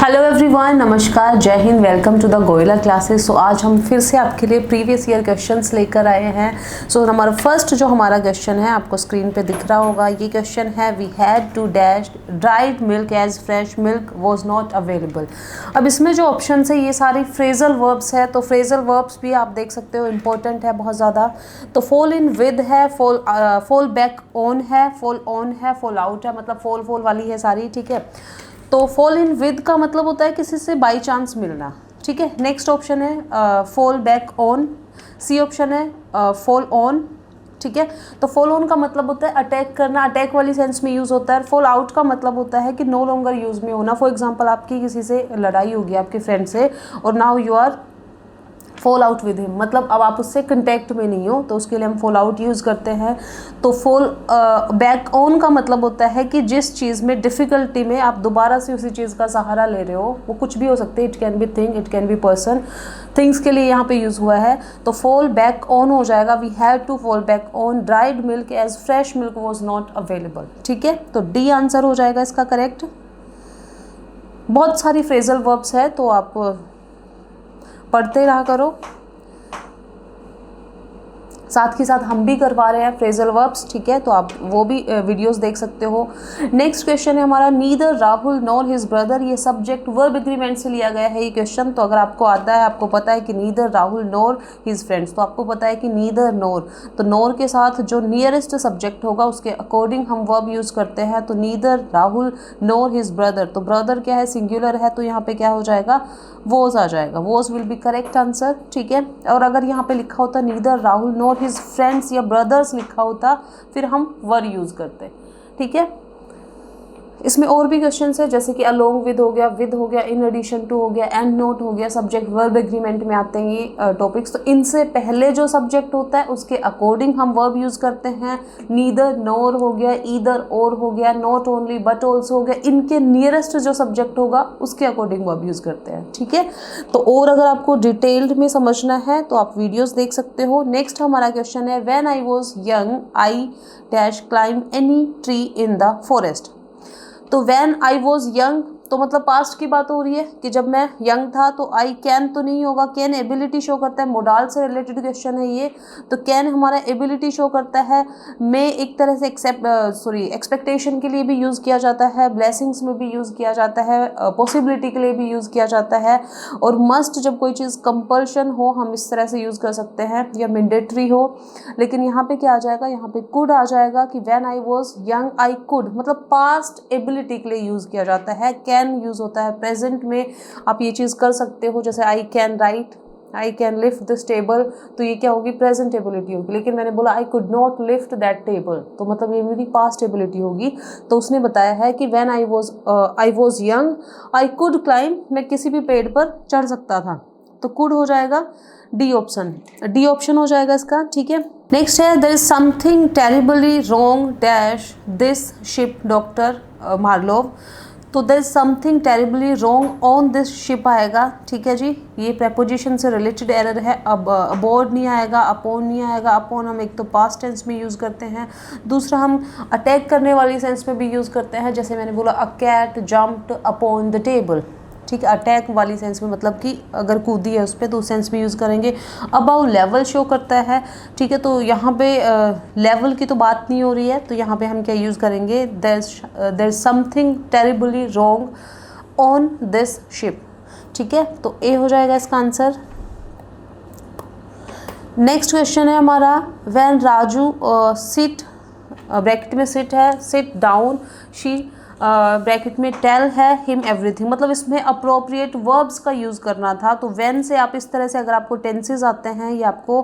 Hello everyone, नमस्कार, जय हिंद, welcome to the Goyala classes. So आज हम फिर से आपके लिए प्रीवियस ईयर क्वेश्चंस लेकर आए हैं। सो हमारा फर्स्ट जो हमारा क्वेश्चन है आपको स्क्रीन पे दिख रहा होगा। ये क्वेश्चन है we had to dash dried milk as fresh milk was not available. अब इसमें जो ऑप्शन है ये सारी फ्रेजल वर्ब्स है, तो फ्रेजल वर्ब्स भी आप देख सकते हो इंपॉर्टेंट है बहुत ज़्यादा। तो फॉल इन विद है, फॉल बैक ऑन है, फॉल ऑन है, फॉल आउट है, मतलब फॉल वाली है सारी, ठीक है। तो फॉल इन विद का मतलब होता है किसी से बाई चांस मिलना, ठीक है। नेक्स्ट ऑप्शन है fall back on, C option है फॉल ऑन, ठीक है। तो फॉल ऑन का मतलब होता है अटैक करना, अटैक वाली सेंस में यूज़ होता है। फॉल आउट का मतलब होता है कि नो लॉन्गर यूज़ में होना। फॉर एग्जांपल आपकी किसी से लड़ाई होगी आपके फ्रेंड से और now you are fall out with him, मतलब अब आप उससे कंटेक्ट में नहीं हो, तो उसके लिए हम फॉल आउट यूज़ करते हैं। तो फॉल बैक ऑन का मतलब होता है कि जिस चीज़ में डिफ़िकल्टी में आप दोबारा से उसी चीज़ का सहारा ले रहे हो, वो कुछ भी हो सकते हैं, it can be thing, it can be person, things के लिए यहाँ पे यूज़ हुआ है। तो फॉल बैक ऑन हो जाएगा we had to fall back on dried milk as fresh milk was not available, ठीक है। तो डी आंसर हो जाएगा इसका करेक्ट। बहुत सारी फ्रेजल वर्ब्स है तो आप पढ़ते रहा करो, साथ ही साथ हम भी करवा रहे हैं फ्रेजल वर्ब्स, ठीक है। तो आप वो भी वीडियोस देख सकते हो। नेक्स्ट क्वेश्चन है हमारा neither Rahul nor his brother. ये सब्जेक्ट वर्ब एग्रीमेंट से लिया गया है ये क्वेश्चन। तो अगर आपको आता है, आपको पता है कि neither Rahul nor his friends, तो आपको पता है कि नीदर नॉर, तो नॉर के साथ जो नियरेस्ट सब्जेक्ट होगा उसके अकॉर्डिंग हम वर्ब यूज़ करते हैं। तो neither Rahul nor his brother, तो ब्रदर क्या है, सिंगुलर है, तो यहाँ पे क्या हो जाएगा, वॉज आ जाएगा, was will be correct answer, ठीक है। और अगर यहाँ पे लिखा होता neither Rahul nor his friends या ब्रदर्स लिखा होता, फिर हम वर यूज़ करते, ठीक है। इसमें और भी क्वेश्चंस है, जैसे कि अलोंग विद हो गया, इन एडिशन टू हो गया, एंड नोट हो गया, सब्जेक्ट वर्ब एग्रीमेंट में आते हैं ये टॉपिक्स। तो इनसे पहले जो सब्जेक्ट होता है उसके अकॉर्डिंग हम वर्ब यूज़ करते हैं। नीदर नोर हो गया, ईदर और हो गया, नॉट ओनली बट ऑल्सो हो गया, इनके नियरेस्ट जो सब्जेक्ट होगा उसके अकॉर्डिंग वर्ब यूज़ करते हैं, ठीक है। तो और अगर आपको डिटेल्ड में समझना है तो आप वीडियोज़ देख सकते हो। नेक्स्ट हमारा क्वेश्चन है when I was young I dash climb any tree in the forest. तो व्हेन आई वॉज यंग तो मतलब पास्ट की बात हो रही है कि जब मैं यंग था। तो आई कैन तो नहीं होगा, कैन एबिलिटी शो करता है, मोडाल से रिलेटेड क्वेश्चन है ये। तो कैन हमारा एबिलिटी शो करता है, मे एक तरह से एक्सपेक्टेशन के लिए भी यूज़ किया जाता है, ब्लेसिंग्स में भी यूज़ किया जाता है, पॉसिबिलिटी के लिए भी यूज़ किया जाता है। और मस्ट जब कोई चीज़ कंपल्शन हो हम इस तरह से यूज़ कर सकते हैं, या मैंडेटरी हो। लेकिन यहाँ पे क्या आ जाएगा, यहाँ पे कुड आ जाएगा कि when I was young I could, मतलब पास्ट एबिलिटी के लिए यूज़ किया जाता है। कैन यूज़ होता है प्रेजेंट में, आप ये चीज़ कर सकते हो, जैसे I can write, I can lift this table, तो ये क्या होगी, प्रेजेंट एबिलिटी होगी। लेकिन मैंने बोला I could not lift that table, तो मतलब ये मेरी पास्ट एबिलिटी होगी। तो उसने बताया है कि when I was young I could climb, मैं किसी भी पेड़ पर चढ़ सकता था। तो कुड हो जाएगा डी ऑप्शन हो जाएगा इसका, ठीक है। नेक्स्ट है there is something terribly wrong dash this ship doctor Marlow. तो there is something terribly wrong on this ship आएगा, ठीक है जी। ये प्रेपोजिशन से रिलेटेड एरर है। अब अबॉर्ड नहीं आएगा, अपॉन नहीं आएगा। अपॉन हम एक तो पास्ट टेंस में यूज़ करते हैं, दूसरा हम अटैक करने वाली सेंस में भी यूज़ करते हैं। जैसे मैंने बोला a cat jumped upon the table, ठीक है। अटैक वाली सेंस में मतलब कि अगर कूदी है उस पर, तो उस सेंस में यूज़ करेंगे। अबाउ लेवल शो करता है, ठीक है। तो यहाँ पे लेवल की तो बात नहीं हो रही है, तो यहाँ पे हम क्या यूज़ करेंगे, there is something terribly wrong on this ship, ठीक है। तो ए हो जाएगा इसका आंसर। नेक्स्ट क्वेश्चन है हमारा व्हेन राजू सिट, ब्रैकेट में सिट है, सिट डाउन, शी ब्रैकेट में टेल है हिम एवरीथिंग, मतलब इसमें अप्रोप्रिएट वर्ब्स का यूज़ करना था। तो व्हेन से आप इस तरह से, अगर आपको टेंसेस आते हैं या आपको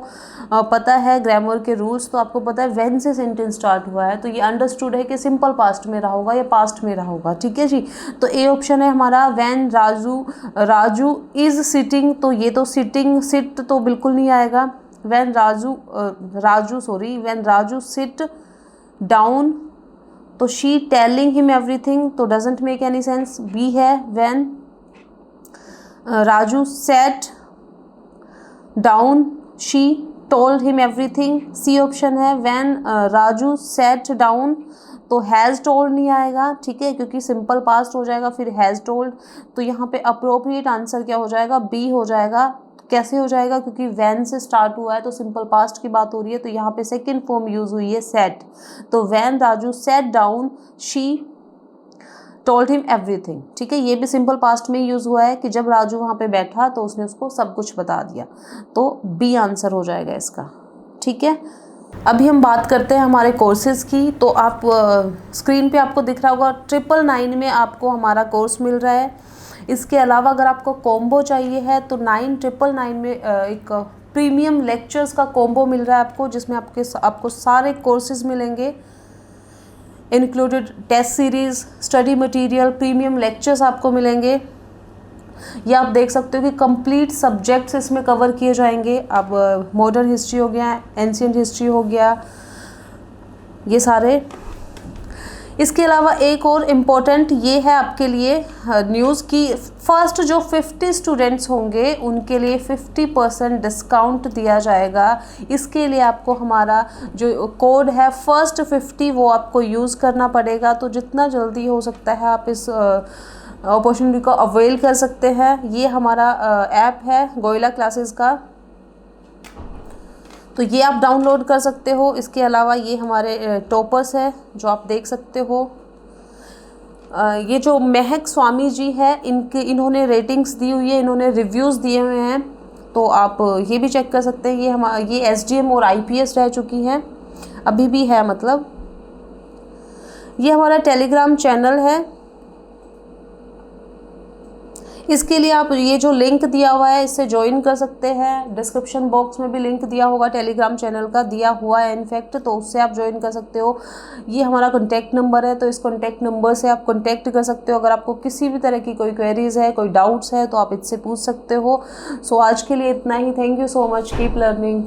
पता है ग्रामर के रूल्स, तो आपको पता है व्हेन से सेंटेंस स्टार्ट हुआ है, तो ये अंडरस्टूड है कि सिंपल पास्ट में रहा होगा या पास्ट में रहा होगा, ठीक है जी। तो ए ऑप्शन है हमारा व्हेन राजू इज सिटिंग, तो ये तो सिटिंग, सिट तो बिल्कुल नहीं आएगा। व्हेन राजू सिट डाउन, तो शी टेलिंग हिम एवरीथिंग, तो doesn't make any sense. B है when Raju set down, she told him everything. C option है व्हेन राजू सेट डाउन, तो हैज़ टोल्ड नहीं आएगा, ठीक है, क्योंकि सिंपल पास्ट हो जाएगा फिर हैज़ टोल्ड। तो यहाँ पे अप्रोप्रिएट आंसर क्या हो जाएगा, बी हो जाएगा। कैसे हो जाएगा, क्योंकि वैन से स्टार्ट हुआ है तो सिंपल पास्ट की बात हो रही है, तो यहाँ पे सेकंड फॉर्म यूज हुई है सेट। तो when Raju set down she told him everything, ठीक है, ये भी सिंपल पास्ट में यूज हुआ है कि जब राजू वहाँ पे बैठा तो उसने उसको सब कुछ बता दिया। तो बी आंसर हो जाएगा इसका, ठीक है। अभी हम बात करते हैं हमारे कोर्सेज़ की। तो आप स्क्रीन पे आपको दिख रहा होगा 999 में आपको हमारा कोर्स मिल रहा है। इसके अलावा अगर आपको कॉम्बो चाहिए है तो 999 में एक प्रीमियम लेक्चर्स का कॉम्बो मिल रहा है आपको, जिसमें आपको सारे कोर्सेज मिलेंगे, included test series, study material, premium lectures आपको मिलेंगे। ये आप देख सकते हो कि कंप्लीट सब्जेक्ट्स इसमें कवर किए जाएंगे। अब मॉडर्न हिस्ट्री हो गया, एंशिएंट हिस्ट्री हो गया, ये सारे। इसके अलावा एक और इम्पोर्टेंट ये है आपके लिए न्यूज़ की, फर्स्ट जो 50 स्टूडेंट्स होंगे उनके लिए 50% डिस्काउंट दिया जाएगा। इसके लिए आपको हमारा जो कोड है फर्स्ट 50 वो आपको यूज़ करना पड़ेगा। तो जितना जल्दी हो सकता है आप इस अपॉर्चुनिटी को अवेल कर सकते हैं। ये हमारा ऐप है गोइला क्लासेस का, तो ये आप डाउनलोड कर सकते हो। इसके अलावा ये हमारे टॉपर्स है जो आप देख सकते हो। ये जो महक स्वामी जी है इन्होंने रेटिंग्स दी हुई है, इन्होंने रिव्यूज़ दिए हुए हैं, तो आप ये भी चेक कर सकते हैं। ये SDM और IPS रह चुकी हैं, अभी भी है मतलब। ये हमारा टेलीग्राम चैनल है, इसके लिए आप ये जो लिंक दिया हुआ है इससे ज्वाइन कर सकते हैं। डिस्क्रिप्शन बॉक्स में भी लिंक दिया होगा टेलीग्राम चैनल का, दिया हुआ है इनफैक्ट, तो उससे आप ज्वाइन कर सकते हो। ये हमारा कॉन्टैक्ट नंबर है, तो इस कॉन्टैक्ट नंबर से आप कॉन्टैक्ट कर सकते हो। अगर आपको किसी भी तरह की कोई क्वेरीज है, कोई डाउट्स है, तो आप इससे पूछ सकते हो। सो आज के लिए इतना ही। Thank you so much, keep learning.